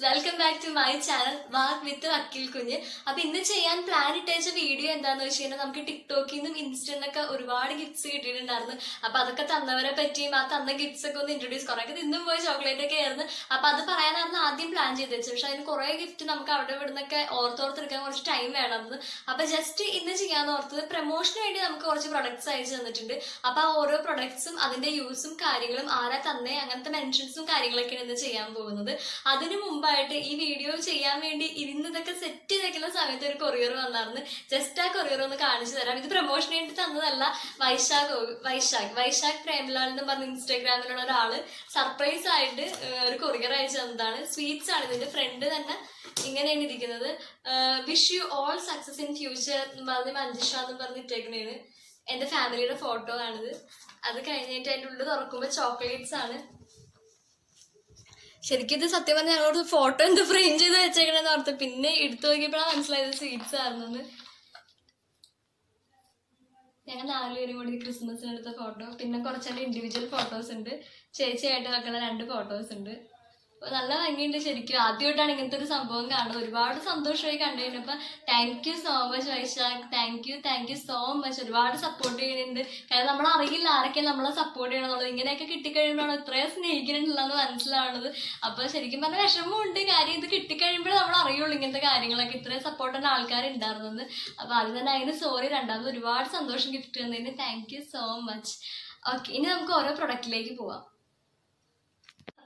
Welcome back to my channel walk with അക്കിൽ കുഞ്ഞ്. അപ്പൊ ഇന്ന് ചെയ്യാൻ പ്ലാൻ ഇട്ടേച്ച വീഡിയോ എന്താന്ന് വെച്ച് കഴിഞ്ഞാൽ നമുക്ക് ടിക്ടോക്കിൽ നിന്നും ഇൻസ്റ്റന്നൊക്കെ ഒരുപാട് ഗിഫ്റ്റ്സ് കിട്ടിയിട്ടുണ്ടായിരുന്നു. അപ്പൊ അതൊക്കെ തന്നവരെ പറ്റിയും ആ തന്ന ഗിഫ്റ്റ്സ് ഒക്കെ ഒന്ന് ഇൻട്രൊഡ്യൂസ് കുറേ തിന്നും പോയി ചോക്ലേറ്റ് ഒക്കെ ആയിരുന്നു. അപ്പൊ അത് പറയാനായിരുന്നു ആദ്യം പ്ലാൻ ചെയ്ത് വെച്ചത്. പക്ഷെ അതിന് കുറെ ഗിഫ്റ്റ് നമുക്ക് അവിടെ ഇവിടുന്നൊക്കെ ഓർത്തെടുക്കാൻ കുറച്ച് ടൈം വേണമെന്ന്. അപ്പൊ ജസ്റ്റ് ഇന്ന് ചെയ്യാന്ന് ഓർത്തത് പ്രൊമോഷന് വേണ്ടി നമുക്ക് കുറച്ച് പ്രൊഡക്ട്സ് അയച്ചു തന്നിട്ടുണ്ട്. അപ്പൊ ആ ഓരോ പ്രൊഡക്ട്സും അതിന്റെ യൂസും കാര്യങ്ങളും ആരാ തന്നെ അങ്ങനത്തെ മെൻഷൻസും കാര്യങ്ങളൊക്കെയാണ് ഇന്ന് ചെയ്യാൻ പോകുന്നത്. അതിനു മുമ്പായിട്ട് ഈ വീഡിയോ ചെയ്യാൻ വേണ്ടി ഇരുന്നതൊക്കെ സെറ്റ് ചെയ്തേക്കുന്ന സമയത്ത് ഒരു കൊറിയർ വന്നായിരുന്നു. ജസ്റ്റ് ആ കൊറിയർ ഒന്ന് കാണിച്ചു തരാം. ഇത് പ്രൊമോഷന് വേണ്ടി തന്നതല്ല. വൈശാഖ് പ്രേംലാൽ എന്ന് പറഞ്ഞ ഇൻസ്റ്റാഗ്രാമിലുള്ള ഒരാള് സർപ്രൈസ് ആയിട്ട് ഒരു കൊറിയർ അയച്ചു തന്നതാണ്. സ്വീറ്റ്സ് ആണ്. ഇതിന്റെ ഫ്രണ്ട് തന്നെ ഇങ്ങനെയാണ് ഇരിക്കുന്നത്. Wish you all success in future എന്ന് പറഞ്ഞ് മഞ്ജുഷ എന്ന് പറഞ്ഞിട്ടേക്കണേണ്. എന്റെ ഫാമിലിയുടെ ഫോട്ടോ ആണിത്. അത് കഴിഞ്ഞിട്ട് അതിൻ്റെ ഉള്ളിൽ തുറക്കുമ്പോൾ ചോക്ലേറ്റ്സ് ആണ്. ശരിക്കും ഇത് സത്യം പറഞ്ഞാൽ ഞങ്ങളോട് ഫോട്ടോ എന്ത് ഫ്രെയിം ചെയ്ത് വെച്ചേക്കണെന്ന് ഓർത്ത് പിന്നെ എടുത്തു നോക്കിയപ്പോഴാണ് മനസ്സിലായത് സ്വീറ്റ്സ് ആയിരുന്നെന്ന്. ഞങ്ങൾ 4 പേരും കൂടി ക്രിസ്മസിന് എടുത്ത ഫോട്ടോ, പിന്നെ കുറച്ചെൻ്റെ ഇൻഡിവിജ്വൽ ഫോട്ടോസ് ഉണ്ട്. ചേച്ചിയായിട്ട് വെക്കുന്ന 2 ഫോട്ടോസ് ഉണ്ട്. നല്ല ഭംഗിയുണ്ട്. ശരിക്കും ആദ്യമായിട്ടാണ് ഇങ്ങനത്തെ ഒരു സംഭവം കാണുന്നത്. ഒരുപാട് സന്തോഷമായി കണ്ടു കഴിഞ്ഞപ്പോൾ thank you so much Vaishakh. Thank you so much. ഒരുപാട് സപ്പോർട്ട് ചെയ്യുന്നുണ്ട്. കാരണം നമ്മൾ അറിയില്ല ആരൊക്കെയാണ് നമ്മളെ സപ്പോർട്ട് ചെയ്യണമെന്നുള്ളത്. ഇങ്ങനെയൊക്കെ കിട്ടിക്കഴിയുമ്പോഴാണ് ഇത്രയും സ്നേഹിക്കുന്നുണ്ടെന്ന് മനസ്സിലാവുന്നത്. അപ്പൊ ശരിക്കും പറഞ്ഞ വിഷമമുണ്ട്. കാര്യം ഇത് കിട്ടിക്കഴിയുമ്പോഴേ നമ്മൾ അറിയുള്ളൂ ഇങ്ങനത്തെ കാര്യങ്ങളൊക്കെ ഇത്രയും സപ്പോർട്ട് ചെയ്യുന്ന ആൾക്കാരുണ്ടായിരുന്നത്. അപ്പൊ അത് തന്നെ അതിന് സോറി. രണ്ടാമത് ഒരുപാട് സന്തോഷം ഗിഫ്റ്റ് തന്നതിന് thank you so much. Okay, ഇനി നമുക്ക് ഓരോ പ്രൊഡക്റ്റിലേക്ക് പോവാം.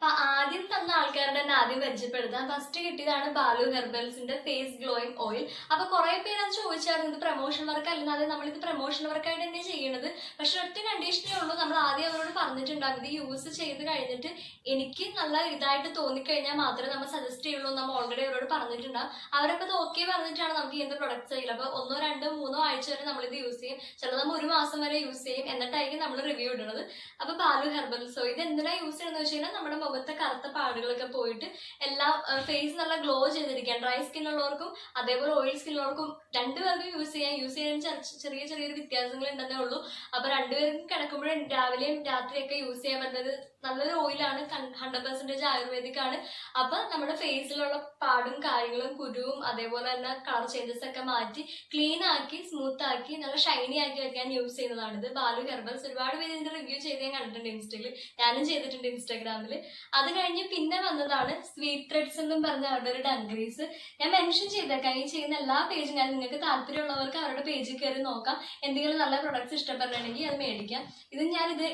അപ്പൊ ആദ്യം തന്ന ആൾക്കാരുടെ തന്നെ ആദ്യം പരിചയപ്പെടുത്താം. ഫസ്റ്റ് കിട്ടിയതാണ് ബാലു ഹെർബൽസിന്റെ ഫേസ് ഗ്ലോയിങ് ഓയിൽ. അപ്പൊ കുറെ പേര് അത് ചോദിച്ചായിരുന്നു ഇത് പ്രൊമോഷൻ വർക്ക് അല്ലാതെ നമ്മളിത് പ്രൊമോഷൻ വർക്കായിട്ട് തന്നെ ചെയ്യണത്. പക്ഷെ ഒറ്റ കണ്ടീഷനേ ഉള്ളൂ. നമ്മൾ ആദ്യം അവരോട് പറഞ്ഞിട്ടുണ്ടാകും ഇത് യൂസ് ചെയ്ത് കഴിഞ്ഞിട്ട് എനിക്ക് നല്ല ഇതായിട്ട് തോന്നിക്കഴിഞ്ഞാൽ മാത്രമേ നമ്മൾ സജസ്റ്റ് ചെയ്യുള്ളൂ. നമ്മൾ ഓൾറെഡി അവരോട് പറഞ്ഞിട്ടുണ്ടാകും. അവരൊക്കെ ഇത് ഓക്കെ പറഞ്ഞിട്ടാണ് നമുക്ക് ഇങ്ങനത്തെ പ്രൊഡക്ട്സ് ചെയ്യില്ല. അപ്പൊ 1, 2, 3 ആഴ്ച വരെ നമ്മളിത് യൂസ് ചെയ്യും. ചിലത് നമ്മൾ 1 മാസം വരെ യൂസ് ചെയ്യും. എന്നിട്ടായിരിക്കും നമ്മൾ റിവ്യൂ ഇടുന്നത്. അപ്പൊ ബാലു ഹെർബൽസോ ഇത് എന്തിനാ യൂസ് ചെയ്യുന്നത് വെച്ച് കഴിഞ്ഞാൽ നമ്മുടെ മുഖത്തെ കറുത്ത പാടുകളൊക്കെ പോയിട്ട് എല്ലാം ഫേസ് നല്ല ഗ്ലോ ചെയ്തിരിക്കാൻ. ഡ്രൈ സ്കിന്നുള്ളവർക്കും അതേപോലെ ഓയിൽ സ്കിന്നുള്ളവർക്കും രണ്ടുപേർക്കും യൂസ് ചെയ്യാൻ ചെറിയൊരു വ്യത്യാസങ്ങൾ ഉണ്ടെന്നേ ഉള്ളൂ. അപ്പൊ രണ്ടുപേർക്കും കിടക്കുമ്പോഴും രാവിലെയും രാത്രിയൊക്കെ യൂസ് ചെയ്യാൻ പറ്റുന്നത് നല്ലൊരു ഓയിലാണ്. 100% ആയുർവേദിക് ആണ്. അപ്പൊ നമ്മുടെ ഫേസിലുള്ള പാടും കാര്യങ്ങളും കുരുവും അതേപോലെ തന്നെ കളർ ചേഞ്ചസ് ഒക്കെ മാറ്റി ക്ലീൻ ആക്കി സ്മൂത്ത് ആക്കി നല്ല ഷൈനി ആക്കി വെക്കാൻ യൂസ് ചെയ്യുന്നതാണ് ഇത് ബാലു ഹെർബൽസ്. ഒരുപാട് പേര് ഇതിന്റെ റിവ്യൂ ചെയ്ത് ഞാൻ കണ്ടിട്ടുണ്ട് ഇൻസ്റ്റയിൽ. ഞാനും ചെയ്തിട്ടുണ്ട് ഇൻസ്റ്റാഗ്രാമിൽ. അത് കഴിഞ്ഞ് പിന്നെ വന്നതാണ് സ്വീറ്റ് ത്രെഡ്സ് എന്നും പറഞ്ഞ അവരുടെ ഒരു ഡംഗ്രീസ്. ഞാൻ മെൻഷൻ ചെയ്തേക്കാം. ഈ ചെയ്യുന്ന എല്ലാ പേജും ഞാൻ നിങ്ങൾക്ക് താല്പര്യമുള്ളവർക്ക് അവരുടെ പേജിൽ കയറി നോക്കാം. എന്തെങ്കിലും നല്ല പ്രൊഡക്ട്സ് ഇഷ്ടപ്പെടണമെങ്കിൽ അത് മേടിക്കാം. ഇത്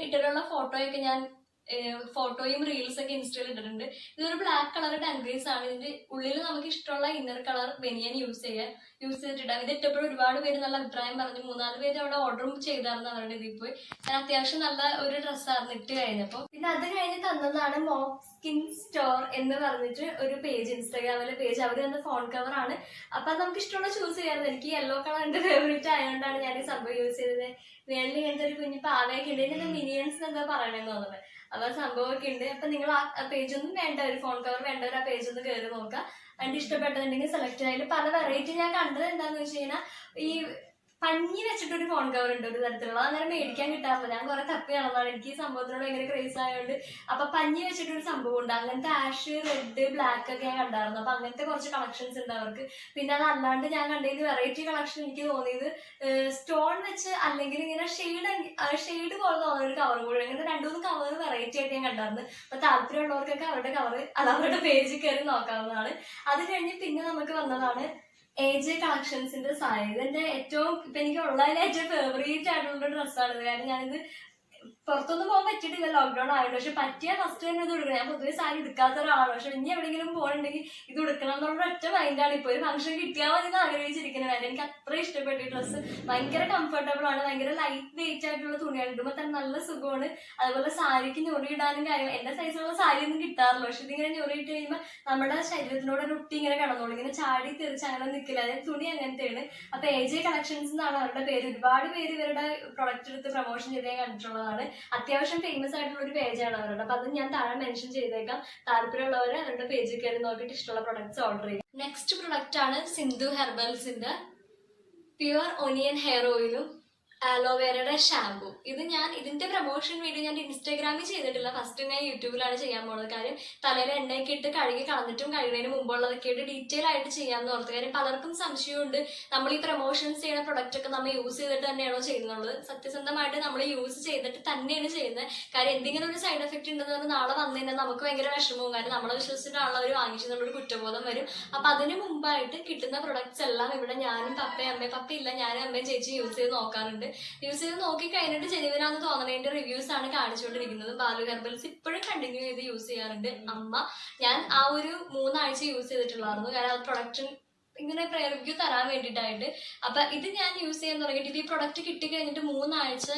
ഇട്ടിട്ടുള്ള ഫോട്ടോയൊക്കെ ഞാൻ ഫോട്ടോയും റീൽസ് ഒക്കെ ഇൻസ്റ്റയിൽ ഇട്ടിട്ടുണ്ട്. ഇതൊരു ബ്ലാക്ക് കളർ ഡംഗ്രീസ് ആണ്. ഇതിന്റെ ഉള്ളിൽ നമുക്ക് ഇഷ്ടമുള്ള ഇന്നർ കളർ ബനിയൻ യൂസ് ചെയ്തിട്ടിടാം. ഇത് ഇട്ടപ്പോഴും ഒരുപാട് പേര് നല്ല അഭിപ്രായം പറഞ്ഞു. 3-4 പേര് അവിടെ ഓർഡറും ചെയ്തായിരുന്നു അവരുടെ ഇതിൽ പോയി. ഞാൻ അത്യാവശ്യം നല്ല ഒരു ഡ്രസ്സായിരുന്നു ഇട്ട് കഴിഞ്ഞപ്പോൾ. പിന്നെ അത് കഴിഞ്ഞ് തന്നതാണ് മോക്ക് സ്കിൻ സ്റ്റോർ എന്ന് പറഞ്ഞിട്ട് ഒരു പേജ്, ഇൻസ്റ്റാഗ്രാമിലെ പേജ്. അവർ തന്ന ഫോൺ കവർ ആണ്. അപ്പൊ അത് നമുക്ക് ഇഷ്ടമുള്ള ചൂസ് ചെയ്യാറുണ്ട്. എനിക്ക് യെല്ലോ കളർ എന്റെ ഫേവറേറ്റ് ആയതുകൊണ്ടാണ് ഞാൻ ഈ സംഭവം യൂസ് ചെയ്തത്. വേണ്ടി ഇങ്ങനത്തെ ഒരു കുഞ്ഞു പാവയൊക്കെ ഉണ്ട്. ഇതിന്റെ മിനിയൻസ് എന്താ പറയണെന്ന് തോന്നുന്നത്. അപ്പൊ സംഭവമൊക്കെ ഉണ്ട്. അപ്പൊ നിങ്ങൾ ആ പേജ് ഒന്നും വേണ്ട, ഒരു ഫോൺ കവർ വേണ്ടവർ ആ പേജ് ഒന്ന് കയറി നോക്കുക. അതിന്റെ ഇഷ്ടപ്പെട്ടതുണ്ടെങ്കിൽ സെലക്ട് ചെയ്യാൻ. പല വെറൈറ്റി ഞാൻ കണ്ടത് എന്താന്ന് വെച്ച് കഴിഞ്ഞാൽ ഈ പഞ്ഞി വെച്ചിട്ടൊരു ഫോൺ കവർ ഉണ്ട് ഒരു തരത്തിലുള്ള. അന്നേരം മേടിക്കാൻ കിട്ടാറില്ല. ഞാൻ കുറെ തപ്പി നടന്നതാണ്. എനിക്ക് ഈ സംഭവത്തിനോട് ഭയങ്കര ക്രേസ് ആയതുകൊണ്ട്. അപ്പൊ പഞ്ഞി വെച്ചിട്ടൊരു സംഭവം ഉണ്ട്. അങ്ങനത്തെ ആഷ്, റെഡ്, ബ്ലാക്ക് ഒക്കെ ഞാൻ കണ്ടായിരുന്നു. അപ്പൊ അങ്ങനത്തെ കുറച്ച് കളക്ഷൻസ് ഉണ്ട് അവർക്ക്. പിന്നെ അതല്ലാണ്ട് ഞാൻ കണ്ടത് വെറൈറ്റി കളക്ഷൻ എനിക്ക് തോന്നിയത് സ്റ്റോൺ വെച്ച് അല്ലെങ്കിൽ ഇങ്ങനെ ഷെയ്ഡ് പോലെ തോന്നുന്ന ഒരു കവർ കൂടെ. അങ്ങനെ 2-3 കവർ വെറൈറ്റി ആയിട്ട് ഞാൻ കണ്ടായിരുന്നു. അപ്പൊ താല്പര്യമുള്ളവർക്കൊക്കെ അവരുടെ പേജിൽ കയറി നോക്കാവുന്നതാണ്. അത് കഴിഞ്ഞ് പിന്നെ നമുക്ക് വന്നതാണ് AJ കളക്ഷൻസിന്റെ സാരി. ഇതെന്റെ ഏറ്റവും ഇപ്പൊ എനിക്ക് ഉള്ളതിൽ ഏറ്റവും ഫേവറേറ്റ് ആയിട്ടുള്ള ഡ്രസ്സാണ്. കാരണം ഞാനിത് പുറത്തൊന്നും പോകാൻ പറ്റിയിട്ടില്ല, ലോക്ക്ഡൌൺ ആയതുകൊണ്ട്. പക്ഷെ പറ്റിയ ഫസ്റ്റ് തന്നെ ഇത് എടുക്കണം. ഞാൻ പൊതുവെ സാരി എടുക്കാത്ത ഒരാളാണ്. പക്ഷെ ഇനി എവിടെയെങ്കിലും പോകണമെങ്കിൽ ഇത് എടുക്കണം എന്നുള്ള ഒറ്റ മൈൻഡാണ്. ഇപ്പോൾ ഒരു ഫംഗ്ഷൻ കിട്ടിയാൽ മതി എന്ന് ആഗ്രഹിച്ചിരിക്കുന്നത്. എനിക്ക് അത്ര ഇഷ്ടപ്പെട്ട ഈ ഡ്രസ്സ്. ഭയങ്കര കംഫർട്ടബിൾ ആണ്. ഭയങ്കര ലൈറ്റ് വെയിറ്റ് ആയിട്ടുള്ള തുണിയാണ്. ഇടുമ്പോൾ തന്നെ നല്ല സുഖമാണ്. അതുപോലെ സാരിക്ക് ഞൊറിയിടാനും കാര്യം എന്റെ സൈസിലുള്ള സാരി ഒന്നും കിട്ടാറില്ല. പക്ഷെ ഇതിങ്ങനെ ഞൊറിയിട്ട് കഴിയുമ്പോൾ നമ്മുടെ ശരീരത്തിനോട് ഒരു ഒട്ടി ഇങ്ങനെ കിടന്നോളൂ. ഇങ്ങനെ ചാടി തെറിച്ച് അങ്ങനെ നിൽക്കില്ല. അതായത് തുണി അങ്ങനത്തെയാണ്. അപ്പൊ AJ കളക്ഷൻസ് എന്നാണ് അവരുടെ പേര്. ഒരുപാട് പേര് ഇവരുടെ പ്രൊഡക്റ്റ് എടുത്ത് പ്രൊമോഷൻ ചെയ്ത് ഞാൻ കണ്ടിട്ടുള്ളതാണ്. അത്യാവശ്യം ഫേമസ് ആയിട്ടുള്ള ഒരു പേജാണ് അവരുടെ. അപ്പൊ അത് ഞാൻ താഴെ മെൻഷൻ ചെയ്തേക്കാം. താല്പര്യമുള്ളവര് അവരുടെ പേജിൽ കയറി നോക്കിയിട്ട് ഇഷ്ടമുള്ള പ്രൊഡക്ട്സ് ഓർഡർ ചെയ്യും. നെക്സ്റ്റ് പ്രൊഡക്റ്റ് ആണ് സിന്ധു ഹെർബൽസിന്റെ പ്യുവർ ഒനിയൻ ഹെയർ ഓയിലും ആലോവേരയുടെ ഷാമ്പു. ഇത് ഞാൻ ഇതിന്റെ പ്രൊമോഷൻ വീഡിയോ ഞാൻ ഇൻസ്റ്റാഗ്രാമിൽ ചെയ്തിട്ടില്ല, ഫസ്റ്റ് ഞാൻ യൂട്യൂബിലാണ് ചെയ്യാൻ പോകുന്നത്. കാര്യം തലയിൽ എണ്ണയൊക്കെ ഇട്ട് കഴുകി കളഞ്ഞിട്ടും കഴുകുന്നതിന് മുമ്പുള്ളതൊക്കെ ആയിട്ട് ഡീറ്റെയിൽ ആയിട്ട് ചെയ്യാമെന്ന് ഓർത്ത്. കാര്യം പലർക്കും സംശയമുണ്ട്, നമ്മൾ ഈ പ്രൊമോഷൻസ് ചെയ്യുന്ന പ്രൊഡക്റ്റ് ഒക്കെ നമ്മൾ യൂസ് ചെയ്തിട്ട് തന്നെയാണോ ചെയ്യുന്നത്. സത്യസന്ധമായിട്ട് നമ്മൾ യൂസ് ചെയ്തിട്ട് തന്നെയാണ് ചെയ്യുന്നത്. കാര്യം എന്തെങ്കിലും ഒരു സൈഡ് എഫക്ട് ഉണ്ടെന്ന് പറഞ്ഞാൽ നാളെ വന്നു കഴിഞ്ഞാൽ നമുക്ക് ഭയങ്കര വിഷമവും, കാര്യം നമ്മളെ വിശ്വസിച്ചിട്ടാണല്ലോ അവർ വാങ്ങിച്ചെന്നുള്ളൊരു കുറ്റബോധം വരും. അപ്പൊ അതിന് മുമ്പായിട്ട് കിട്ടുന്ന പ്രൊഡക്ട്സ് എല്ലാം ഇവിടെ ഞാനും പപ്പയില്ല ഞാനും അമ്മയും ചേച്ചി യൂസ് ചെയ്ത് നോക്കാറുണ്ട്. യൂസ് ചെയ്ത് നോക്കി കഴിഞ്ഞിട്ട് ജെനുവിനാന്ന് തോന്നണതിന്റെ റിവ്യൂസ് ആണ് കാണിച്ചുകൊണ്ടിരിക്കുന്നത്. ബാലു ഹെർബൽസ് ഇപ്പോഴും കണ്ടിന്യൂ ചെയ്ത് യൂസ് ചെയ്യാറുണ്ട്. അമ്മ ഞാൻ ആ ഒരു 3 ആഴ്ച യൂസ് ചെയ്തിട്ടുള്ളായിരുന്നു, കാരണം അത് പ്രൊഡക്ഷൻ ഇങ്ങനെ റിവ്യൂ തരാൻ വേണ്ടിയിട്ടായിട്ട്. അപ്പൊ ഇത് ഞാൻ യൂസ് ചെയ്യാൻ തുടങ്ങിയിട്ട് ഇത് ഈ പ്രൊഡക്റ്റ് കിട്ടി കഴിഞ്ഞിട്ട് 3 ആഴ്ച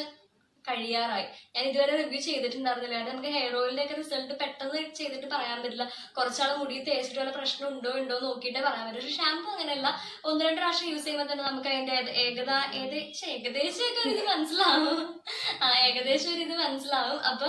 കഴിയാറായി. ഞാൻ ഇതുവരെ റിവ്യൂ ചെയ്തിട്ടുണ്ടായിരുന്നില്ല. കാരണം നമുക്ക് ഹെയർ ഓയിലിന്റെ ഒക്കെ റിസൾട്ട് പെട്ടെന്ന് ചെയ്തിട്ട് പറയാൻ പറ്റില്ല. കുറച്ചാൾ മുടി തേച്ചിട്ട് വല്ല പ്രശ്നം ഉണ്ടോ നോക്കിയിട്ടേ പറയാൻ പറ്റും. പക്ഷെ ഷാമ്പു അങ്ങനെയല്ല, 1-2 പ്രാവശ്യം യൂസ് ചെയ്യുമ്പോൾ തന്നെ നമുക്ക് അതിന്റെ ഏകദേശം ഒക്കെ ഒരു ഇത് മനസ്സിലാവും. ഏകദേശം ഒരു ഇത് മനസ്സിലാവും. അപ്പൊ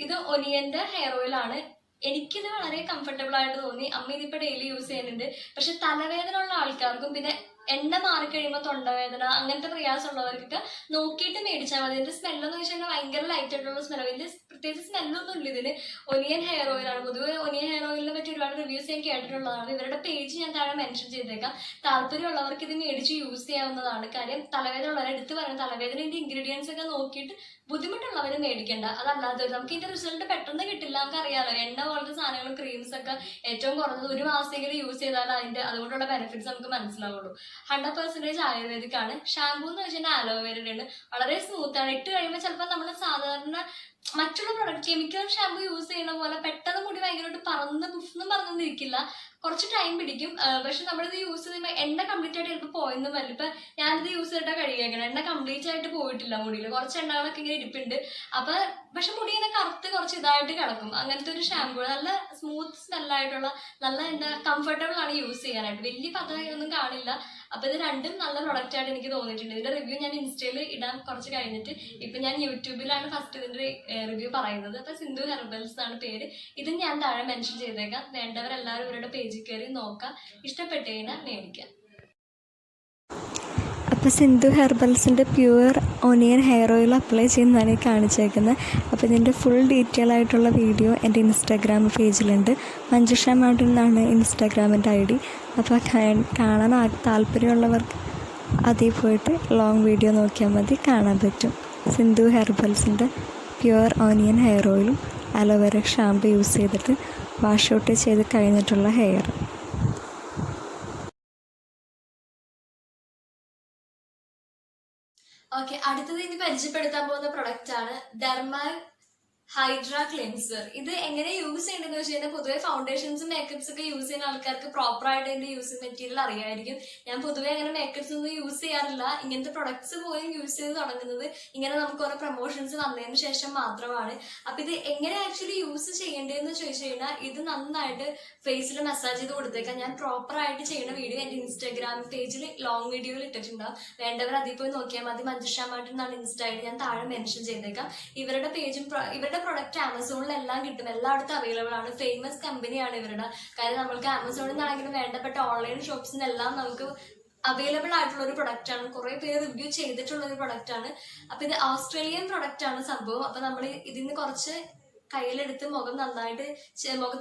ഇത് ഒനിയന്റെ ഹെയർ ഓയിലാണ്. എനിക്കിത് വളരെ കംഫർട്ടബിൾ ആയിട്ട് തോന്നി. അമ്മ ഇതിപ്പോ ഡെയിലി യൂസ് ചെയ്യുന്നുണ്ട്. പക്ഷെ തലവേദന ഉള്ള ആൾക്കാർക്കും പിന്നെ എണ്ണ മാറിക്കഴിയുമ്പോൾ തൊണ്ടവേദന അങ്ങനത്തെ പ്രയാസമുള്ളവർക്കൊക്കെ നോക്കിയിട്ട് മേടിച്ചാൽ മതി. ഇതിന്റെ സ്മെല്ലെന്ന് വെച്ച് കഴിഞ്ഞാൽ ഭയങ്കര ലൈറ്റ് ആയിട്ടുള്ള സ്മെല്ല്, വലിയ പ്രത്യേകിച്ച് സ്മെല്ലൊന്നും ഇല്ല ഇതിന്. ഒനിയൻ ഹെയർ ഓയിലാണ്. പൊതുവെ ഒനിയൻ ഹെയർ ഓയിലിനെ പറ്റി ഒരുപാട് റിവ്യൂസ് ഞാൻ കേട്ടിട്ടുള്ളതാണ്. ഇവരുടെ പേജ് ഞാൻ താഴെ മെൻഷൻ ചെയ്തേക്കാം. താല്പര്യമുള്ളവർക്ക് ഇത് മേടിച്ച് യൂസ് ചെയ്യാവുന്നതാണ്. കാര്യം തലവേദന ഉള്ളവരെ എടുത്ത് പറയുന്നത് തലവേദനയുടെ ഇൻഗ്രീഡിയൻസ് ഒക്കെ നോക്കിയിട്ട് ബുദ്ധിമുട്ടുള്ളവർ മേടിക്കേണ്ട. അതല്ലാതെ നമുക്ക് ഇതിന്റെ റിസൾട്ട് പെട്ടെന്ന് കിട്ടില്ല. നമുക്ക് അറിയാലോ, എണ്ണ പോലത്തെ സാധനങ്ങളും ക്രീംസ് ഒക്കെ ഏറ്റവും കുറഞ്ഞത് 1 മാസമെങ്കിലും യൂസ് ചെയ്താൽ അതുകൊണ്ടുള്ള ബെനിഫിറ്റ്സ് നമുക്ക് മനസ്സിലാവുള്ളൂ. 100% ആയുർവേദിക് ആണ്. ഷാമ്പൂ എന്ന് വെച്ചാൽ അലോവേരയുടെ ആണ്. വളരെ സ്മൂത്ത് ആണ്. ഇട്ട് കഴിയുമ്പോൾ ചിലപ്പോൾ നമ്മൾ സാധാരണ മറ്റുള്ള പ്രൊഡക്റ്റ് കെമിക്കൽ ഷാമ്പൂ യൂസ് ചെയ്യുന്ന പോലെ പെട്ടെന്ന് മുടി ഭയങ്കരമായിട്ട് പറന്നൊന്നിരിക്കില്ല. കുറച്ച് ടൈം പിടിക്കും. പക്ഷെ നമ്മളിത് യൂസ് ചെയ്യുമ്പോൾ എണ്ണ കംപ്ലീറ്റ് ആയിട്ട് ചിലപ്പോൾ പോയെന്നും വരില്ല. ഇപ്പൊ ഞാനിത് യൂസ് ചെയ്തിട്ടാ കഴുകിയേക്കണം. എണ്ണ കംപ്ലീറ്റ് ആയിട്ട് പോയിട്ടില്ല മുടിയിൽ. കുറച്ച് എണ്ണകളൊക്കെ ഇങ്ങനെ ഇരിപ്പുണ്ട്. അപ്പൊ പക്ഷെ മുടി ഇങ്ങനെ കറുത്ത് കുറച്ച് ഇതായിട്ട് കിടക്കും. അങ്ങനത്തെ ഒരു ഷാമ്പൂ, നല്ല സ്മൂത്ത് സ്മെല്ലായിട്ടുള്ള നല്ല എന്താ കംഫർട്ടബിൾ ആണ് യൂസ് ചെയ്യാനായിട്ട്. വലിയ പതയൊന്നും കാണില്ല. അപ്പൊ ഇത് രണ്ടും നല്ല പ്രൊഡക്റ്റ് ആയിട്ട് എനിക്ക് തോന്നിയിട്ടുണ്ട്. ഇതിന്റെ റിവ്യൂ ഞാൻ ഇൻസ്റ്റയിൽ ഇടാൻ കുറച്ച് കഴിഞ്ഞിട്ട്. ഇപ്പൊ ഞാൻ യൂട്യൂബിലാണ് ഫസ്റ്റ് ഇതിന്റെ റിവ്യൂ പറയുന്നത്. അപ്പൊ സിന്ധു ഹെർബൽസ് ആണ് പേര്. ഇതും ഞാൻ താഴെ മെൻഷൻ ചെയ്തേക്കാം. വേണ്ടവരെല്ലാവരും ഇവരുടെ പേജിൽ കയറി നോക്കാം. ഇഷ്ടപ്പെട്ട് കഴിഞ്ഞാൽ മേടിക്കാം. അപ്പോൾ സിന്ധു ഹെർബൽസിൻ്റെ pure onion hair oil apply ചെയ്യുന്നതാണ് ഈ കാണിച്ചേക്കുന്നത്. അപ്പോൾ ഇതിൻ്റെ ഫുൾ ഡീറ്റെയിൽ ആയിട്ടുള്ള വീഡിയോ എൻ്റെ ഇൻസ്റ്റാഗ്രാം പേജിലുണ്ട്. മഞ്ജുഷ മൗണ്ടൻ എന്നാണ് ഇൻസ്റ്റാഗ്രാമിൻ്റെ ID. അപ്പോൾ കാണാൻ താല്പര്യമുള്ളവർക്ക് അതിൽ പോയിട്ട് ലോങ് വീഡിയോ നോക്കിയാൽ മതി, കാണാൻ പറ്റും. സിന്ധു ഹെർബൽസിൻ്റെ പ്യുവർ ഓനിയൻ ഹെയർ ഓയിലും അലോവേര ഷാമ്പു യൂസ് ചെയ്തിട്ട് വാഷ് ഔട്ട് ചെയ്ത് കഴിഞ്ഞിട്ടുള്ള ഹെയർ. ഓക്കെ, അടുത്തത് ഇനി പരിചയപ്പെടുത്താൻ പോകുന്ന പ്രൊഡക്റ്റ് ആണ് ഡെർമാൽ ഹൈഡ്ര ക്ലെൻസർ. ഇത് എങ്ങനെ യൂസ് ചെയ്യേണ്ടതെന്ന് വെച്ച് കഴിഞ്ഞാൽ പൊതുവെ ഫൗണ്ടേഷൻസും മേക്കപ്സ് ഒക്കെ യൂസ് ചെയ്യുന്ന ആൾക്കാർക്ക് പ്രോപ്പർ ആയിട്ട് ഇതിന്റെ യൂസിങ് മെറ്റീരിയൽ അറിയായിരിക്കും. ഞാൻ പൊതുവെ അങ്ങനെ മേക്കപ്സ് ഒന്നും യൂസ് ചെയ്യാറില്ല. ഇങ്ങനത്തെ പ്രൊഡക്ട്സ് പോലും യൂസ് ചെയ്ത് തുടങ്ങുന്നത് ഇങ്ങനെ നമുക്ക് ഓരോ പ്രൊമോഷൻസ് വന്നതിന് ശേഷം മാത്രമാണ്. അപ്പൊ ഇത് എങ്ങനെ ആക്ച്വലി യൂസ് ചെയ്യേണ്ടതെന്ന് ചോദിച്ചു കഴിഞ്ഞാൽ ഇത് നന്നായിട്ട് ഫേസിൽ മസാജ് ചെയ്ത് കൊടുത്തേക്കാം. ഞാൻ പ്രോപ്പർ ആയിട്ട് ചെയ്യുന്ന വീഡിയോ എന്റെ ഇൻസ്റ്റാഗ്രാം പേജിൽ ലോങ് വീഡിയോയിൽ ഇട്ടിട്ടുണ്ടാവും. വേണ്ടവർ അതിൽ പോയി നോക്കിയാൽ മതി. മഞ്ജുഷ മാർട്ടിൻ എന്നാണ് ഇൻസ്റ്റ ID. ഞാൻ താഴെ മെൻഷൻ ചെയ്തേക്കാം. ഇവരുടെ പേജും ഇവരുടെ പ്രൊഡക്റ്റ് ആമസോണിലെല്ലാം കിട്ടും, എല്ലായിടത്തും അവൈലബിൾ ആണ്. ഫേമസ് കമ്പനിയാണ് ഇവരുടെ. കാര്യം നമ്മൾക്ക് ആമസോണിൽ നിന്നാണെങ്കിലും വേണ്ടപ്പെട്ട ഓൺലൈൻ ഷോപ്സിനെല്ലാം നമുക്ക് അവൈലബിൾ ആയിട്ടുള്ള ഒരു പ്രൊഡക്റ്റ് ആണ്. കുറെ പേര് റിവ്യൂ ചെയ്തിട്ടുള്ള ഒരു പ്രൊഡക്റ്റ് ആണ്. അപ്പൊ ഇത് ഓസ്ട്രേലിയൻ പ്രൊഡക്റ്റ് ആണ് സംഭവം. അപ്പൊ നമ്മൾ ഇതിന് കുറച്ച് കയ്യിലെടുത്ത് മുഖത്ത്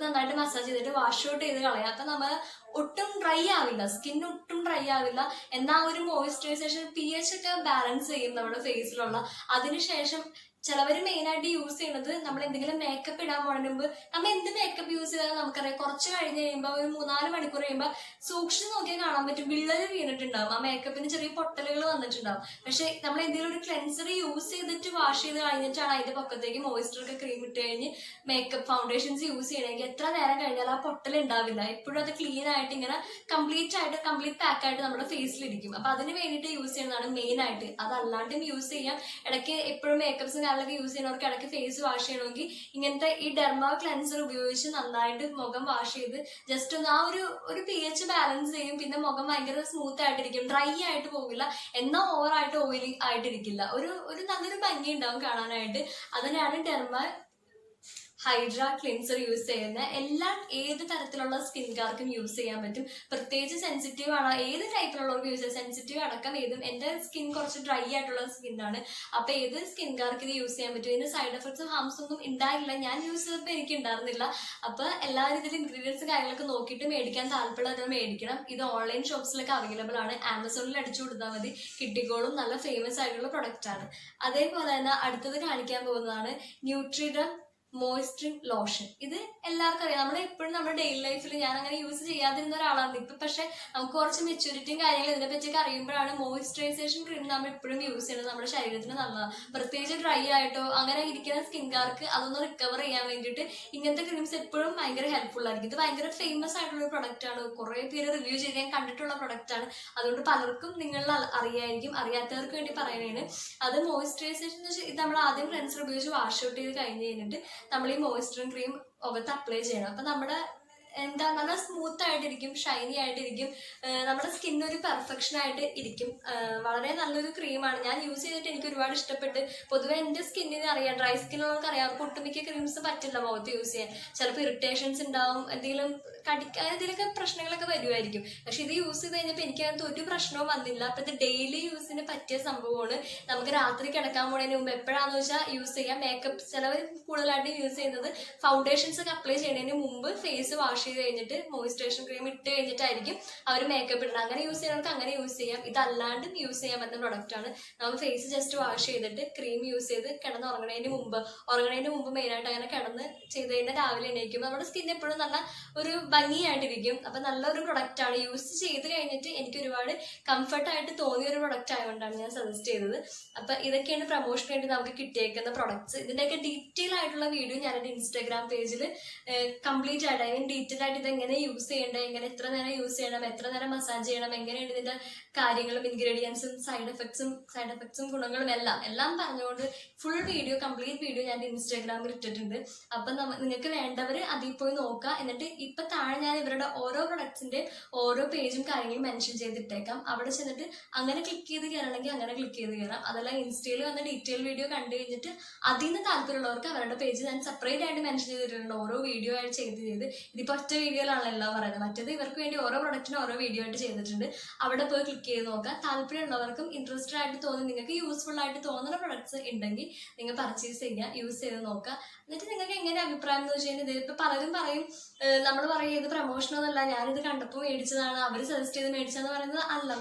നന്നായിട്ട് മസാജ് ചെയ്തിട്ട് വാഷ് ഔട്ട് ചെയ്ത് കളയാം. അപ്പൊ നമ്മൾ ഒട്ടും ഡ്രൈ ആവില്ല, സ്കിൻ ഒട്ടും ഡ്രൈ ആവില്ല. എന്നാൽ ഒരു മോയിസ്ചറൈസേഷൻ pH ഒക്കെ ബാലൻസ് ചെയ്യും നമ്മുടെ ഫേസിലുള്ള. അതിനുശേഷം ചിലവര് മെയിൻ ആയിട്ട് യൂസ് ചെയ്യുന്നത് നമ്മൾ എന്തെങ്കിലും മേക്കപ്പ് ഇടാൻ പോകുന്നതിന് മുമ്പ്, നമ്മൾ എന്ത് മേക്കപ്പ് യൂസ് ചെയ്താൽ നമുക്കറിയാം കുറച്ച് കഴിഞ്ഞ് കഴിയുമ്പോൾ ഒരു 3-4 മണിക്കൂർ കഴിയുമ്പോൾ സൂക്ഷിച്ച് നോക്കിയാൽ കാണാൻ പറ്റും വിള്ളല് വീണിട്ടുണ്ടാവും. ആ മേക്കപ്പിന് ചെറിയ പൊട്ടലുകൾ വന്നിട്ടുണ്ടാവും. പക്ഷെ നമ്മൾ എന്തെങ്കിലും ഒരു ക്ലെൻസർ യൂസ് ചെയ്തിട്ട് വാഷ് ചെയ്ത് കഴിഞ്ഞിട്ടാണ് അതിന്റെ പൊക്കത്തേക്ക് മോയിസ്ചർ ഒക്കെ ക്രീം ഇട്ട് കഴിഞ്ഞ് മേക്കപ്പ് ഫൗണ്ടേഷൻസ് യൂസ് ചെയ്യണമെങ്കിൽ എത്ര നേരം കഴിഞ്ഞാൽ ആ പൊട്ടൽ ഉണ്ടാവില്ല. എപ്പോഴും അത് ക്ലീൻ ആയിട്ട് ഇങ്ങനെ കംപ്ലീറ്റ് പാക്ക് ആയിട്ട് നമ്മുടെ ഫേസിലിരിക്കും. അപ്പൊ അതിന് വേണ്ടിയിട്ട് യൂസ് ചെയ്യുന്നതാണ് മെയിൻ ആയിട്ട്. അതല്ലാണ്ടും യൂസ് ചെയ്യാം. ഇടയ്ക്ക് എപ്പോഴും മേക്കപ്സും കാര്യങ്ങളൊക്കെ യൂസ് ചെയ്യുന്നവർക്ക് ഇടയ്ക്ക് ഫേസ് വാഷ് ചെയ്യണമെങ്കിൽ ഇങ്ങനത്തെ ഈ ഡെർമാ ക്ലെൻസർ ഉപയോഗിച്ച് നന്നായിട്ട് മുഖം വാഷ് ചെയ്ത് ജസ്റ്റ് ഒന്ന് ആ ഒരു pH ബാലൻസ് ചെയ്യും. പിന്നെ മുഖം ഭയങ്കര സ്മൂത്ത് ആയിട്ടിരിക്കും, ഡ്രൈ ആയിട്ട് പോകില്ല, എന്നാൽ ഓവറായിട്ട് ഓയിലി ആയിട്ടിരിക്കില്ല. ഒരു നല്ലൊരു ഭംഗി ഉണ്ടാവും കാണാനായിട്ട്. അതിനാണ് ഡെർമാ ഹൈഡ്ര ക്ലിൻസർ യൂസ് ചെയ്യുന്ന ഏത് തരത്തിലുള്ള സ്കിൻകാർക്കും യൂസ് ചെയ്യാൻ പറ്റും. പ്രത്യേകിച്ച് സെൻസിറ്റീവ് ആണ്, ഏത് ടൈപ്പിലുള്ളവർക്ക് യൂസ് ചെയ്യാം. സെൻസിറ്റീവ് അടക്കം എന്റെ സ്കിൻ കുറച്ച് ഡ്രൈ ആയിട്ടുള്ള സ്കിന്നാണ്. അപ്പൊ ഏത് സ്കിൻകാർക്ക് ഇത് യൂസ് ചെയ്യാൻ പറ്റും. ഇതിന് സൈഡ് എഫക്ട്സും ഹാംസ് ഒന്നും ഉണ്ടായില്ല. ഞാൻ യൂസ് ചെയ്തപ്പോൾ എനിക്ക് ഉണ്ടായിരുന്നില്ല. അപ്പൊ എല്ലാവരും ഇതിൽ ഇൻഗ്രീഡിയൻസ് കാര്യങ്ങളൊക്കെ നോക്കിയിട്ട് മേടിക്കാൻ താല്പര്യമുള്ളത് മേടിക്കണം. ഇത് ഓൺലൈൻ ഷോപ്സിലൊക്കെ അവൈലബിൾ ആണ്. ആമസോണിൽ അടിച്ചു കൊടുത്താൽ മതി, കിട്ടിക്കോളും. നല്ല ഫേമസ് ആയിട്ടുള്ള പ്രൊഡക്റ്റ് ആണ്. അതേപോലെ തന്നെ അടുത്തത് കാണിക്കാൻ പോകുന്നതാണ് ന്യൂട്രിഡം മോയ്സ്ചറിംഗ് ലോഷൻ. ഇത് എല്ലാവർക്കും അറിയാം. നമ്മൾ എപ്പോഴും നമ്മുടെ ഡെയിലി ലൈഫിൽ ഞാൻ അങ്ങനെ യൂസ് ചെയ്യാതിരുന്ന ഒരാളാണ്. ഇപ്പൊ പക്ഷെ നമുക്ക് കുറച്ച് മെച്യൂരിറ്റിയും കാര്യങ്ങളും ഇതിനെ പറ്റിയൊക്കെ അറിയുമ്പോഴാണ് മോയ്സ്ചറൈസേഷൻ ക്രീം നമ്മൾ എപ്പോഴും യൂസ് ചെയ്യുന്നത് നമ്മുടെ ശരീരത്തിന് നല്ലതാണ്. പ്രത്യേകിച്ച് ഡ്രൈ ആയിട്ടോ അങ്ങനെ ഇരിക്കുന്ന സ്കിൻകാർക്ക് അതൊന്ന് റിക്കവർ ചെയ്യാൻ വേണ്ടിയിട്ട് ഇങ്ങനത്തെ ക്രീംസ് എപ്പോഴും ഭയങ്കര ഹെൽപ്ഫുൾ ആയിരിക്കും. ഇത് ഭയങ്കര ഫേമസ് ആയിട്ടുള്ള ഒരു പ്രൊഡക്റ്റ് ആണ്. കുറെ പേര് റിവ്യൂ ചെയ്യാൻ കണ്ടിട്ടുള്ള പ്രൊഡക്റ്റ് ആണ്. അതുകൊണ്ട് പലർക്കും നിങ്ങൾ അറിയായിരിക്കും. അറിയാത്തവർക്ക് വേണ്ടി പറയുന്നതാണ്. അത് മോയ്സ്ചറൈസേഷൻ എന്ന് വെച്ചാൽ ഇത് നമ്മൾ ആദ്യം ക്ലെൻസർ ഉപയോഗിച്ച് വാഷ് ഔട്ട് ചെയ്ത് കഴിഞ്ഞ് കഴിഞ്ഞിട്ട് നമ്മൾ ഈ മോയ്സ്ചറിംഗ് ക്രീം മുഖത്ത് അപ്ലൈ ചെയ്യണം. അപ്പൊ നമ്മുടെ നല്ല സ്മൂത്ത് ആയിട്ടിരിക്കും, ഷൈനി ആയിട്ടിരിക്കും, നമ്മുടെ സ്കിൻ ഒരു പെർഫെക്ഷൻ ആയിട്ട് ഇരിക്കും. വളരെ നല്ലൊരു ക്രീമാണ്. ഞാൻ യൂസ് ചെയ്തിട്ട് എനിക്ക് ഒരുപാട് ഇഷ്ടപ്പെട്ട്. പൊതുവെ എന്റെ സ്കിന്നിന് അറിയാം, ഡ്രൈ സ്കിന്നുള്ളവർക്ക് അറിയാം, അവർക്ക് ഒട്ടുമിക്ക ക്രീംസ് പറ്റില്ല മുഖത്ത് യൂസ് ചെയ്യാൻ. ചിലപ്പോൾ ഇറിറ്റേഷൻസ് ഉണ്ടാവും, എന്തെങ്കിലും എന്തെങ്കിലുമൊക്കെ പ്രശ്നങ്ങളൊക്കെ വരുമായിരിക്കും. പക്ഷെ ഇത് യൂസ് ചെയ്ത് കഴിഞ്ഞപ്പോൾ എനിക്കതിനകത്ത് ഒരു പ്രശ്നവും വന്നില്ല. അപ്പൊ ഇത് ഡെയിലി യൂസിന് പറ്റിയ സംഭവമാണ്. നമുക്ക് രാത്രി കിടക്കാൻ പോകുന്നതിന് മുമ്പ് എപ്പോഴാന്ന് വെച്ചാൽ യൂസ് ചെയ്യാം. മേക്കപ്പ് ചിലവർ കൂടുതലായിട്ട് യൂസ് ചെയ്യുന്നത് ഫൗണ്ടേഷൻസ് ഒക്കെ അപ്ലൈ ചെയ്യുന്നതിന് മുമ്പ് ഫേസ് വാഷ് ചെയ്ത് കഴിഞ്ഞിട്ട് മോയ്സ്ചറൈസേഷൻ ക്രീം ഇട്ട് കഴിഞ്ഞിട്ടായിരിക്കും അവർ മേക്കപ്പ് ഇടുന്നത്. അങ്ങനെ യൂസ് ചെയ്യുന്നവർക്ക് അങ്ങനെ യൂസ് ചെയ്യാം. ഇതല്ലാണ്ടും യൂസ് ചെയ്യാൻ പറ്റുന്ന പ്രൊഡക്റ്റ് ആണ്. നമ്മൾ ഫേസ് ജസ്റ്റ് വാഷ് ചെയ്തിട്ട് ക്രീം യൂസ് ചെയ്ത് ഉറങ്ങുന്നതിന് മുമ്പ് മെയിനായിട്ട് അങ്ങനെ കിടന്ന് ചെയ്ത് കഴിഞ്ഞാൽ രാവിലെ എണീക്കും നമ്മുടെ സ്കിൻ എപ്പോഴും നല്ല ഒരു ഭംഗിയായിട്ടിരിക്കും. അപ്പൊ നല്ലൊരു പ്രൊഡക്റ്റ് ആണ്. യൂസ് ചെയ്ത് കഴിഞ്ഞിട്ട് എനിക്ക് ഒരുപാട് കംഫർട്ടായിട്ട് തോന്നിയ ഒരു പ്രൊഡക്റ്റ് ആയതുകൊണ്ടാണ് ഞാൻ സജസ്റ്റ് ചെയ്തത്. അപ്പൊ ഇതൊക്കെയാണ് പ്രൊമോഷന് വേണ്ടി നമുക്ക് കിട്ടിയേക്കുന്ന പ്രൊഡക്ട്സ്. ഇതിന്റെയൊക്കെ ഡീറ്റെയിൽ ആയിട്ടുള്ള വീഡിയോ ഞാൻ എന്റെ ഇൻസ്റ്റാഗ്രാം പേജിൽ കംപ്ലീറ്റ് ആയിട്ട് ഡീറ്റെയിൽ ആയിട്ട് ഇത് എങ്ങനെ യൂസ് ചെയ്യേണ്ടത്, എങ്ങനെ എത്ര നേരം യൂസ് ചെയ്യണം, എത്ര നേരം മസാജ് ചെയ്യണം, എങ്ങനെയാണ് ഇതിന്റെ കാര്യങ്ങളും ഇൻഗ്രീഡിയൻസും സൈഡ് എഫക്ട്സും ഗുണങ്ങളും എല്ലാം പറഞ്ഞുകൊണ്ട് ഫുൾ വീഡിയോ, കംപ്ലീറ്റ് വീഡിയോ ഞാൻ ഇൻസ്റ്റാഗ്രാമിൽ ഇട്ടിട്ടുണ്ട്. അപ്പൊ നിങ്ങൾക്ക് വേണ്ടവർ അതിൽ പോയി നോക്കുക. എന്നിട്ട് ഇപ്പൊ താഴെ ഞാൻ ഇവരുടെ ഓരോ പ്രൊഡക്ട്സിന്റെ ഓരോ പേജും കാര്യങ്ങളും മെൻഷൻ ചെയ്തിട്ടേക്കാം. അവിടെ ചെന്നിട്ട് അങ്ങനെ ക്ലിക്ക് ചെയ്ത് കയറണമെങ്കിൽ അങ്ങനെ ക്ലിക്ക് ചെയ്ത് കയറാം. അതല്ല ഇൻസ്റ്റയിൽ വന്ന ഡീറ്റെയിൽ വീഡിയോ കണ്ടു കഴിഞ്ഞിട്ട് അതിൽ നിന്ന് താല്പര്യമുള്ളവർക്ക് അവരുടെ പേജ് ഞാൻ സെപ്പറേറ്റ് ആയിട്ട് മെൻഷൻ ചെയ്തിട്ടുണ്ട്. ഓരോ വീഡിയോ ആയിട്ട് ചെയ്ത് ഇതിപ്പോ ഒറ്റ വീഡിയോയിലാണല്ലോ എല്ലാം പറയുന്നത്. മറ്റേത് ഇവർക്ക് വേണ്ടി ഓരോ പ്രൊഡക്റ്റിനും ഓരോ വീഡിയോ ആയിട്ട് ചെയ്തിട്ടുണ്ട്. അവിടെ പോയി ക്ലിക്ക് ചെയ്ത് നോക്കാം. താല്പര്യമുള്ളവർക്കും ഇൻട്രസ്റ്റഡ് ആയിട്ട് തോന്നി നിങ്ങൾക്ക് യൂസ്ഫുൾ ആയിട്ട് തോന്നുന്ന പ്രൊഡക്ട്സ് ഉണ്ടെങ്കിൽ നിങ്ങൾ പർച്ചേസ് ചെയ്യുക, യൂസ് ചെയ്ത് നോക്കുക. എന്നിട്ട് നിങ്ങൾക്ക് എങ്ങനെ അഭിപ്രായം എന്ന് വെച്ച് കഴിഞ്ഞാൽ ഇപ്പൊ പലരും പറയും, നമ്മൾ പറയും ഇത് പ്രൊമോഷനൊന്നല്ല, ഞാനിത് കണ്ടപ്പോൾ മേടിച്ചതാണ്, അവർ സജസ്റ്റ് ചെയ്ത് മേടിച്ചതെന്ന് പറയുന്നത് അല്ല.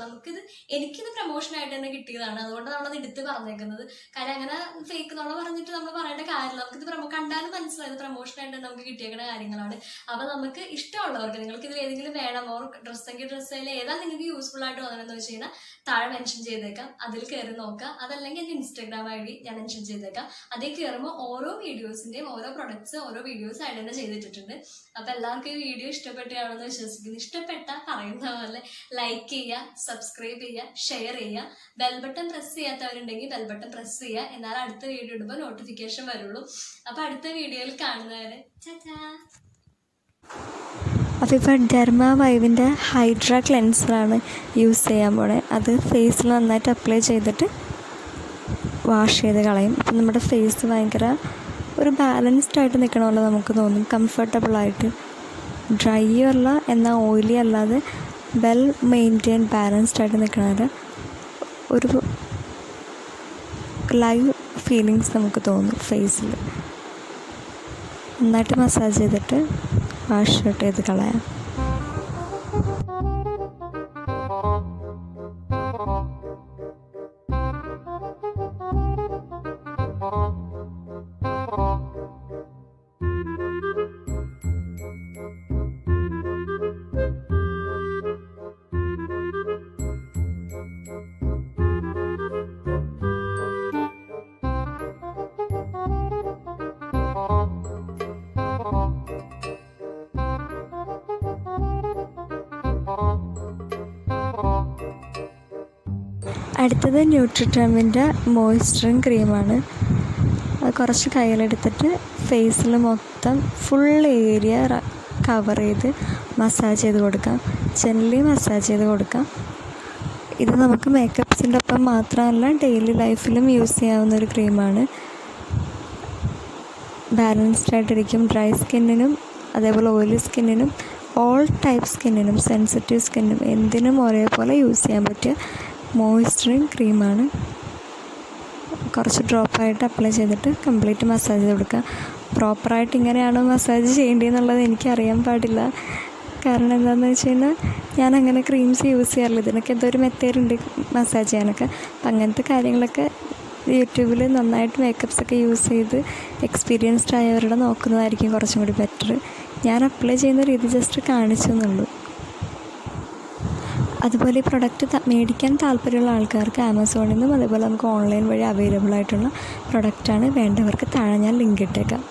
എനിക്കിത് പ്രൊമോഷനായിട്ട് തന്നെ കിട്ടിയതാണ്. അതുകൊണ്ട് നമ്മളത് എടുത്ത് പറഞ്ഞേക്കുന്നത്. കാര്യം അങ്ങനെ ഫേക്ക് എന്നുള്ള പറഞ്ഞിട്ട് നമ്മൾ പറയേണ്ട കാര്യമില്ല. നമുക്കിത് കണ്ടാലും മനസ്സിലായത് പ്രൊമോഷനായിട്ട് നമുക്ക് കിട്ടിയേക്കുന്ന കാര്യങ്ങളാണ്. അപ്പൊ നമുക്ക് ഇഷ്ടമുള്ളവർക്ക് നിങ്ങൾക്ക് ഇതിൽ ഏതെങ്കിലും വേണമോ, ഡ്രസ്സെങ്കിൽ ഡ്രസ്സിൽ ഏതാ നിങ്ങൾക്ക് യൂസ്ഫുൾ ആയിട്ട് വന്നതെന്ന് വെച്ച് കഴിഞ്ഞാൽ താഴെ മെൻഷൻ ചെയ്തേക്കാം. അതിൽ കയറി നോക്കാം. അതല്ലെങ്കിൽ എൻ്റെ ഇൻസ്റ്റാഗ്രാം ID ഞാൻ മെൻഷൻ ചെയ്തേക്കാം. അതിൽ കയറുമ്പോൾ ഓരോ വീഡിയോസിന്റെയും ഓരോ പ്രൊഡക്ട്സ് ഓരോ വീഡിയോസ് ആയിട്ട് തന്നെ ചെയ്തിട്ടുണ്ട്. അപ്പൊ എല്ലാവർക്കും ഈ വീഡിയോ ഇഷ്ടപ്പെട്ടാണെന്ന് വിശ്വസിക്കുന്നു. ഇഷ്ടപ്പെട്ട പറയുന്ന പോലെ ലൈക്ക് ചെയ്യുക, സബ്സ്ക്രൈബ് ചെയ്യുക, ഷെയർ ചെയ്യുക. ബെൽ ബട്ടൺ പ്രസ് ചെയ്യാത്തവരുണ്ടെങ്കിൽ ബെൽ ബട്ടൺ പ്രസ് ചെയ്യുക. എന്നാലും അടുത്ത വീഡിയോ ഇടുമ്പോൾ നോട്ടിഫിക്കേഷൻ വരുള്ളൂ. അപ്പൊ അടുത്ത വീഡിയോയിൽ കാണുന്നവരെ ചാ. അപ്പോൾ ഇപ്പോൾ ഡെർമ വൈവിൻ്റെ ഹൈഡ്ര ക്ലെൻസറാണ് യൂസ് ചെയ്യാൻ പോണേ. അത് ഫേസിൽ നന്നായിട്ട് അപ്ലൈ ചെയ്തിട്ട് വാഷ് ചെയ്ത് കളയും. അപ്പം നമ്മുടെ ഫേസ് ഭയങ്കര ഒരു ബാലൻസ്ഡ് ആയിട്ട് നിൽക്കണമല്ലോ നമുക്ക് തോന്നും. കംഫർട്ടബിളായിട്ട് ഡ്രൈ അല്ല എന്നാൽ ഓയിലി അല്ലാതെ വെൽ മെയിൻറ്റെയിൻ ബാലൻസ്ഡ് ആയിട്ട് നിൽക്കണത് ഒരു ലൈവ് ഫീലിങ്സ് നമുക്ക് തോന്നും ഫേസിൽ. നന്നായിട്ട് മസാജ് ചെയ്തിട്ട് വാഷ് ഔട്ട് ചെയ്ത് കളയാം. അടുത്തത് ന്യൂട്രിഡമിൻ്റെ മോയ്സ്ചറിംഗ് ക്രീമാണ്. അത് കുറച്ച് കയ്യിലെടുത്തിട്ട് ഫേസിൽ മൊത്തം ഫുൾ ഏരിയ കവർ ചെയ്ത് മസാജ് ചെയ്ത് കൊടുക്കാം. ജെന്റ്ലി മസാജ് ചെയ്ത് കൊടുക്കാം. ഇത് നമുക്ക് മേക്കപ്സിൻ്റെ ഒപ്പം മാത്രമല്ല ഡെയിലി ലൈഫിലും യൂസ് ചെയ്യാവുന്ന ഒരു ക്രീമാണ്. ബാലൻസ്ഡ് ആയിട്ടിരിക്കും. ഡ്രൈ സ്കിന്നിനും അതേപോലെ ഓയിലി സ്കിന്നിനും ഓൾ ടൈപ്പ് സ്കിന്നിനും സെൻസിറ്റീവ് സ്കിന്നിനും എന്തിനും ഒരേപോലെ യൂസ് ചെയ്യാൻ പറ്റിയ മോയ്സ്ചറിങ് ക്രീമാണ്. കുറച്ച് ഡ്രോപ്പായിട്ട് അപ്ലൈ ചെയ്തിട്ട് കംപ്ലീറ്റ് മസാജ് ചെയ്ത് കൊടുക്കുക. പ്രോപ്പറായിട്ട് ഇങ്ങനെയാണോ മസാജ് ചെയ്യേണ്ടതെന്നുള്ളത് എനിക്കറിയാൻ പാടില്ല. കാരണം എന്താണെന്ന് വെച്ച് കഴിഞ്ഞാൽ ഞാൻ അങ്ങനെ ക്രീംസ് യൂസ് ചെയ്യാറില്ല. ഇതിനൊക്കെ എന്തോ ഒരു മെത്തേഡുണ്ട് മസാജ് ചെയ്യാനൊക്കെ. അപ്പം അങ്ങനത്തെ കാര്യങ്ങളൊക്കെ യൂട്യൂബിൽ നന്നായിട്ട് മേക്കപ്സൊക്കെ യൂസ് ചെയ്ത് എക്സ്പീരിയൻസ്ഡ് ആയവരുടെ നോക്കുന്നതായിരിക്കും കുറച്ചും കൂടി ബെറ്റർ. ഞാൻ അപ്ലൈ ചെയ്യുന്ന രീതി ജസ്റ്റ് കാണിച്ചു എന്നുള്ളൂ. അതുപോലെ ഈ പ്രൊഡക്റ്റ് മേടിക്കാൻ താല്പര്യമുള്ള ആൾക്കാർക്ക് ആമസോണിൽ നിന്നും അതേപോലെ നമുക്ക് ഓൺലൈൻ വഴി അവൈലബിൾ ആയിട്ടുള്ള പ്രൊഡക്റ്റാണ്. വേണ്ടവർക്ക് താഴെ ഞാൻ ലിങ്ക് ഇട്ടേക്കാം.